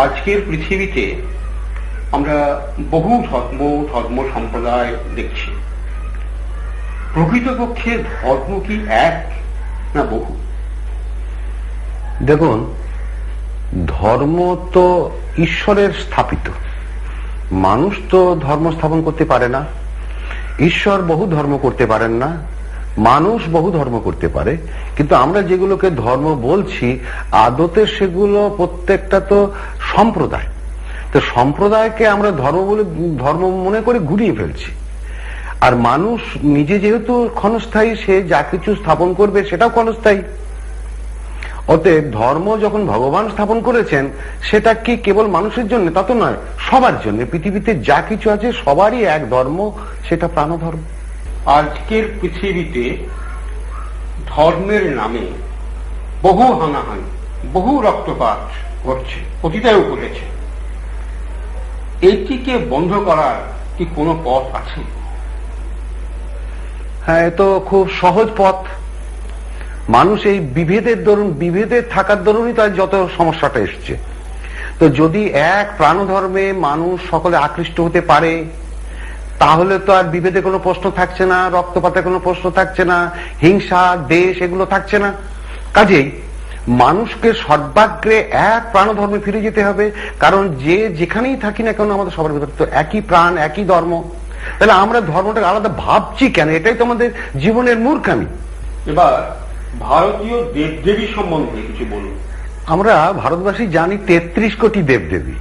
আজকের পৃথিবীতে আমরা বহু ধর্ম সম্প্রদায় দেখছি। প্রকৃতপক্ষে ধর্ম কি এক না বহু? দেখুন, ধর্ম তো ঈশ্বরের স্থাপিত। মানুষ তো ধর্ম স্থাপন করতে পারে না। ঈশ্বর বহু ধর্ম করতে পারেন না, মানুষ বহু ধর্ম করতে পারে। কিন্তু আমরা যেগুলোকে ধর্ম বলছি আদতে সেগুলো প্রত্যেকটা তো সম্প্রদায়। তো সম্প্রদায়কে আমরা ধর্ম মনে করে ঘুরিয়ে ফেলছি। আর মানুষ নিজে যেহেতু ক্ষণস্থায়ী, সে যা কিছু স্থাপন করবে সেটাও ক্ষণস্থায়ী। অতএব ধর্ম যখন ভগবান স্থাপন করেছেন সেটা কি কেবল মানুষের জন্য? তা তো নয়, সবার জন্য। পৃথিবীতে যা কিছু আছে সবারই এক ধর্ম, সেটা প্রাণধর্ম। আজকের পৃথিবীতে ধর্মের নামে বহু হানাহানি, বহু রক্তপাত ঘটছে, পতিতায়ও ঘটেছে। এটিকে বন্ধ করার কি কোনো পথ আছে? হ্যাঁ, এ তো খুব সহজ পথ। মানুষ এই বিভেদের থাকার দরুনই তার যত সমস্যাটা এসছে। তো যদি এক প্রাণধর্মে মানুষ সকলে আকৃষ্ট হতে পারে তাহলে তো আর বিভেদের কোনো প্রশ্ন থাকছে না, রক্তপাতের কোনো প্রশ্ন থাকছে না, হিংসা দেশ এগুলো থাকছে না। কাজেই মানুষকে সর্বাগ্রে এক প্রাণধর্মে ফিরে যেতে হবে। কারণ যে যেখানেই থাকি না কেন আমাদের সবার ভিতরে তো একই প্রাণ, একই ধর্ম। তাহলে আমরা ধর্মটাকে আলাদা ভাবছি কেন? এটাই তো আমাদের জীবনের মূর্খামি। এবার ভারতীয় দেবদেবী সম্বন্ধে কিছু বলুন। আমরা ভারতবাসী জানি ৩৩ কোটি দেবদেবী।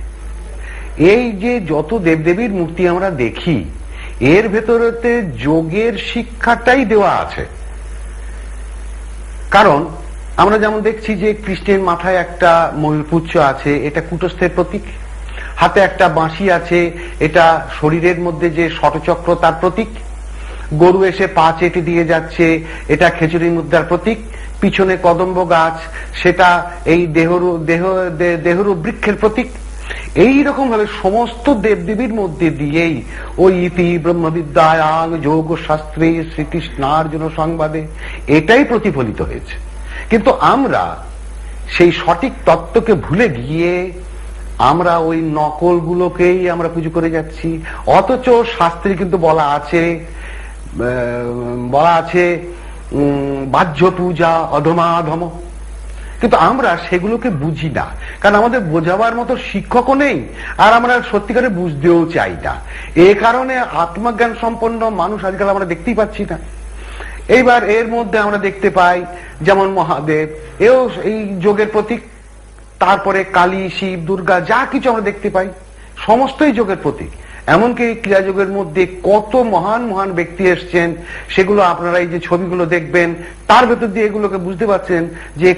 এই যে যত দেবদেবীর মূর্তি আমরা দেখি এর ভেতরেতে যোগের শিক্ষাটাই দেওয়া আছে। কারণ আমরা যেমন দেখছি যে কৃষ্ণের মাথায় একটা ময়ূরপুচ্ছ আছে, এটা কুটস্থের প্রতীক। হাতে একটা বাঁশি আছে, এটা শরীরের মধ্যে যে ষটচক্র তার প্রতীক। গরু এসে পা চেটে দিয়ে যাচ্ছে, এটা খেজুরি মুদ্রার প্রতীক। পিছনে কদম্ব গাছ, সেটা এই দেহরু বৃক্ষের প্রতীক। এইরকম ভাবে সমস্ত দেবদেবীর মধ্যে দিয়েই ওই ইতি ব্রহ্মবিদ্যায়াং যোগ শাস্ত্রে শ্রীকৃষ্ণার্জুন সংবাদে এটাই প্রতিফলিত হয়েছে। কিন্তু আমরা সেই সঠিক তত্ত্বকে ভুলে গিয়ে আমরা ওই নকলগুলোকেই আমরা পুজো করে যাচ্ছি। অথচ শাস্ত্রে কিন্তু বলা আছে বাহ্য পূজা অধমাধম। কিন্তু আমরা সেগুলোকে বুঝি না, কারণ আমাদের বোঝাবার মতো শিক্ষকও নেই, আর আমরা সত্যিকারে বুঝতেও চাই না। এ কারণে আত্মজ্ঞান সম্পন্ন মানুষ আজকাল আমরা দেখতেই পাচ্ছি না। এইবার এর মধ্যে আমরা দেখতে পাই যেমন মহাদেব, এও এই যোগের প্রতীক। তারপরে কালী, শিব, দুর্গা, যা কিছু আমরা দেখতে পাই সমস্তই যোগের প্রতীক। এমনকি ক্রিয়াযোগের মধ্যে কত মহান মহান ব্যক্তি এসছেন, সেগুলো আপনারা এই যে ছবিগুলো দেখবেন তার ভেতর দিয়ে এগুলোকে বুঝতে পারছেন যে